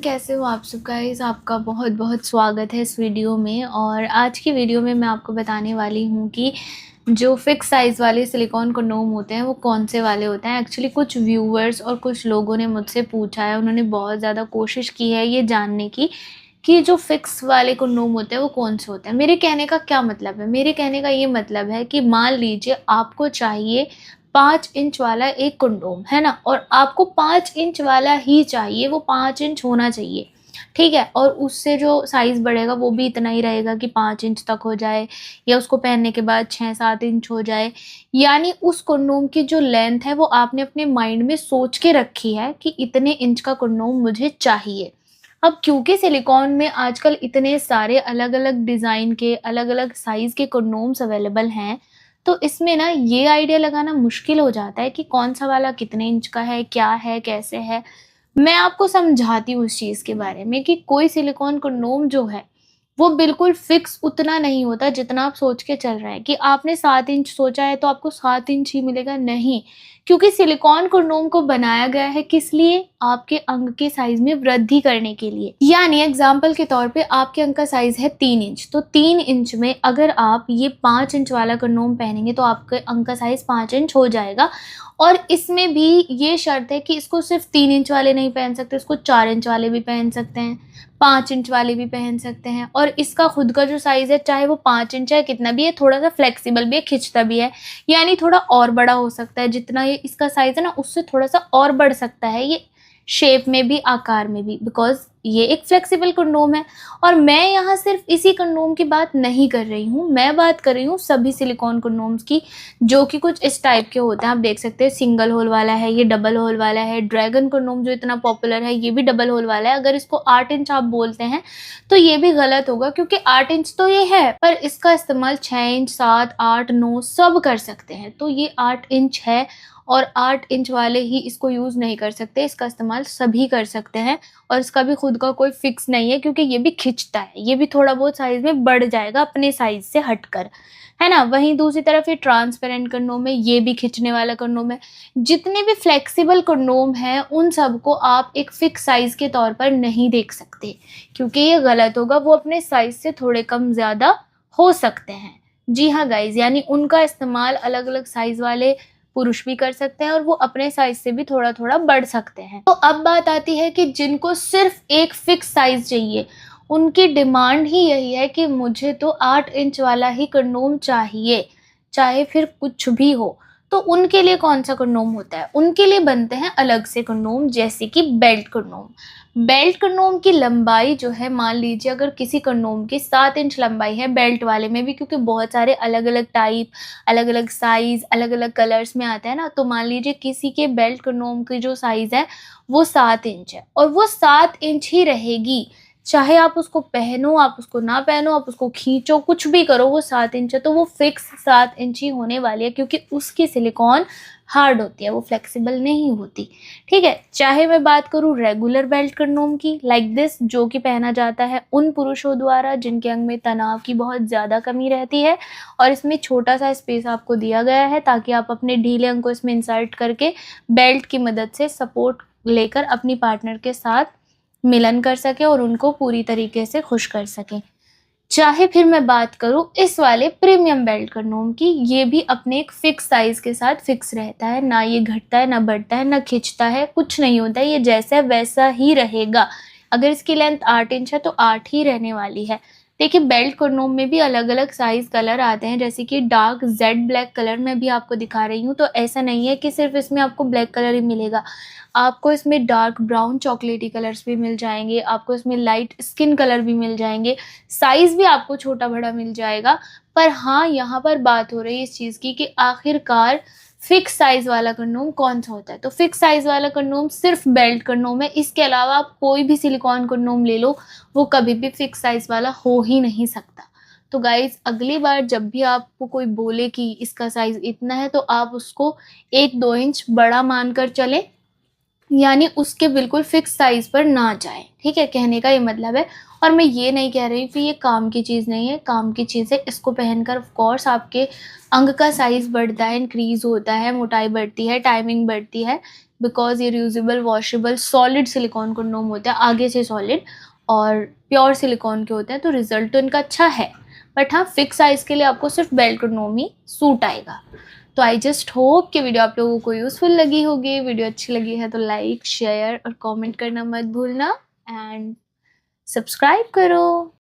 कैसे हो आप सब गाइस। आपका बहुत बहुत स्वागत है इस वीडियो में। और आज की वीडियो में मैं आपको बताने वाली हूँ कि जो फिक्स साइज़ वाले सिलिकॉन कंडोम होते हैं वो कौन से वाले होते हैं। एक्चुअली कुछ व्यूअर्स और कुछ लोगों ने मुझसे पूछा है, उन्होंने बहुत ज़्यादा कोशिश की है ये जानने की कि जो फिक्स वाले कंडोम होते हैं वो कौन से होते हैं। मेरे कहने का क्या मतलब है? मेरे कहने का ये मतलब है कि मान लीजिए आपको चाहिए 5 इंच वाला एक कंडोम, है ना? और आपको 5 इंच वाला ही चाहिए, वो 5 इंच होना चाहिए, ठीक है? और उससे जो साइज़ बढ़ेगा वो भी इतना ही रहेगा कि 5 इंच तक हो जाए या उसको पहनने के बाद 6-7 इंच हो जाए। यानी उस कंडोम की जो लेंथ है वो आपने अपने माइंड में सोच के रखी है कि इतने इंच का कंडोम मुझे चाहिए। अब क्योंकि सिलिकॉन में आजकल इतने सारे अलग-अलग डिज़ाइन के, अलग-अलग साइज़ के कंडोम्स अवेलेबल हैं, तो इसमें ना ये आइडिया लगाना मुश्किल हो जाता है कि कौन-सा वाला कितने इंच का है, क्या है, कैसे है। मैं आपको समझाती हूँ इस चीज़ के बारे में कि कोई सिलिकॉन कंडोम जो है, वो बिल्कुल फिक्स उतना नहीं होता जितना आप सोच के चल रहे हैं कि आपने 7 इंच सोचा है तो आपको 7 इंच ही मिलेगा, नहीं। क्योंकि सिलिकॉन कंडोम को बनाया गया है किस लिए? आपके अंग के साइज़ में वृद्धि करने के लिए। यानी एग्ज़ाम्पल के तौर पे आपके अंग का साइज़ है 3 इंच, तो 3 इंच में अगर आप ये 5 इंच वाला कंडोम पहनेंगे तो आपके अंग का साइज़ 5 इंच हो जाएगा। और इसमें भी ये शर्त है कि इसको सिर्फ़ 3 इंच वाले नहीं पहन सकते, इसको 4 इंच वाले भी पहन सकते हैं, 5 इंच वाले भी पहन सकते हैं। और इसका खुद का जो साइज़ है, चाहे वो 5 इंच है, कितना भी है, थोड़ा-सा फ्लेक्सिबल भी है, खिंचता भी है। यानी थोड़ा और बड़ा हो सकता है, जितना ये इसका साइज़ है ना, उससे थोड़ा-सा और बढ़ सकता है ये, शेप में भी, आकार में भी, बिकॉज़ ये एक फ्लेक्सिबल कंडोम है। और मैं यहाँ सिर्फ़ इसी कंडोम की बात नहीं कर रही हूँ, मैं बात कर रही हूँ सभी सिलिकॉन कंडोम्स की, जो कि कुछ इस टाइप के होते हैं। आप देख सकते हैं सिंगल होल वाला है, ये डबल होल वाला है। ड्रैगन कंडोम जो इतना पॉपुलर है, ये भी डबल होल वाला है। अगर इसको 8 इंच आप बोलते हैं तो ये भी गलत होगा, क्योंकि 8 इंच तो ये है, पर इसका इस्तेमाल 6 इंच, 7, 8, 9 सब कर सकते हैं। तो ये 8 इंच है और 8 इंच वाले ही इसको यूज़ नहीं कर सकते, इसका इस्तेमाल सभी कर सकते हैं। और इसका भी खुद का कोई फिक्स नहीं है, क्योंकि ये भी खिंचता है, ये भी थोड़ा बहुत साइज़ में बढ़ जाएगा अपने साइज़ से हटकर, है ना? वहीं दूसरी तरफ ये ट्रांसपेरेंट कंडोम है, ये भी खिंचने वाला कंडोम है। जितने भी फ्लेक्सिबल कंडोम हैं, उन सबको आप एक फिक्स साइज़ के तौर पर नहीं देख सकते, क्योंकि ये गलत होगा, वो अपने साइज़ से थोड़े कम ज़्यादा हो सकते हैं। जी हाँ गाइज़, यानी उनका इस्तेमाल अलग-अलग साइज़ वाले पुरुष भी कर सकते हैं और वो अपने साइज़ से भी थोड़ा-थोड़ा बढ़ सकते हैं। तो अब बात आती है कि जिनको सिर्फ़ एक फिक्स साइज़ चाहिए, उनकी डिमांड ही यही है कि मुझे तो 8 इंच वाला ही कंडोम चाहिए, चाहे फिर कुछ भी हो। तो उनके लिए कौन-सा कंडोम होता है? उनके लिए बनते हैं अलग से कंडोम, जैसे कि बेल्ट कंडोम। बेल्ट कंडोम की लंबाई जो है, मान लीजिए अगर किसी कंडोम की 7 इंच लंबाई है बेल्ट वाले में भी, क्योंकि बहुत सारे अलग-अलग टाइप, अलग-अलग साइज़, अलग-अलग कलर्स में आता है ना, तो मान लीजिए किसी के बेल्ट कंडोम की जो साइज़ है वो 7 इंच है और वो 7 इंच ही रहेगी। चाहे आप उसको पहनो, आप उसको ना पहनो, आप उसको खींचो, कुछ भी करो, वो 7 इंच है, तो वो फिक्स 7 इंच ही होने वाली है, क्योंकि उसकी सिलिकॉन हार्ड होती है, वो फ्लेक्सिबल नहीं होती, ठीक है? चाहे मैं बात करूँ रेगुलर बेल्ट कंडोम की, लाइक दिस, जो कि पहना जाता है उन पुरुषों द्वारा जिनके अंग में तनाव की बहुत ज़्यादा कमी रहती है, और इसमें छोटा-सा स्पेस आपको दिया गया है ताकि आप अपने ढीले अंग को इसमें इंसर्ट करके बेल्ट की मदद से सपोर्ट लेकर अपनी पार्टनर के साथ मिलन कर सकें और उनको पूरी तरीके से खुश कर सकें। चाहे फिर मैं बात करूँ इस वाले प्रीमियम बेल्ट कंडोम की, ये भी अपने एक फिक्स साइज़ के साथ फिक्स रहता है, ना ये घटता है, ना बढ़ता है, ना खिंचता है, कुछ नहीं होता है, ये जैसा है वैसा ही रहेगा। अगर इसकी लेंथ 8 इंच है तो 8 ही रहने वाली है। देखिए बेल्ट कंडोम में भी अलग-अलग साइज़ कलर आते हैं, जैसे कि डार्क जेड ब्लैक कलर मैं भी आपको दिखा रही हूँ, तो ऐसा नहीं है कि सिर्फ़ इसमें आपको ब्लैक कलर ही मिलेगा। आपको इसमें डार्क ब्राउन चॉकलेटी कलर्स भी मिल जाएँगे, आपको इसमें लाइट स्किन कलर भी मिल जाएँगे, साइज़ भी आपको छोटा-बड़ा मिल जाएगा। पर हाँ, यहाँ पर बात हो रही है इस चीज़ की कि आखिरकार फिक्स साइज़ वाला कंडोम कौन-सा होता है? तो फिक्स साइज़ वाला कंडोम सिर्फ़ बेल्ट कंडोम है, इसके अलावा आप कोई भी सिलिकॉन कंडोम ले लो, वो कभी भी फिक्स साइज़ वाला हो ही नहीं सकता। तो गाइज़, अगली बार जब भी आपको कोई बोले कि इसका साइज़ इतना है, तो आप उसको 1-2 इंच बड़ा मानकर चलें, यानी उसके बिल्कुल फिक्स साइज़ पर ना जाएँ, ठीक है? कहने का ये मतलब है। और मैं ये नहीं कह रही कि ये काम की चीज़ नहीं है, काम की चीज़ है। इसको पहनकर ऑफ़ कोर्स आपके अंग का साइज़ बढ़ता है, इंक्रीज़ होता है, मोटाई बढ़ती है, टाइमिंग बढ़ती है। बिकॉज ये reusable, washable, solid silicon condom होते हैं, आगे से सॉलिड, और प्योर सिलिकॉन के होते हैं, तो रिजल्ट तो इनका अच्छा है। बट हाँ, फिक्स साइज के लिए आपको सिर्फ बेल्ट कंडोम ही सूट आएगा। तो आई जस्ट होप कि वीडियो आप लोगों को यूज़फुल लगी होगी। वीडियो अच्छी लगी है तो लाइक, शेयर और कमेंट करना मत भूलना, एंड सब्सक्राइब करो।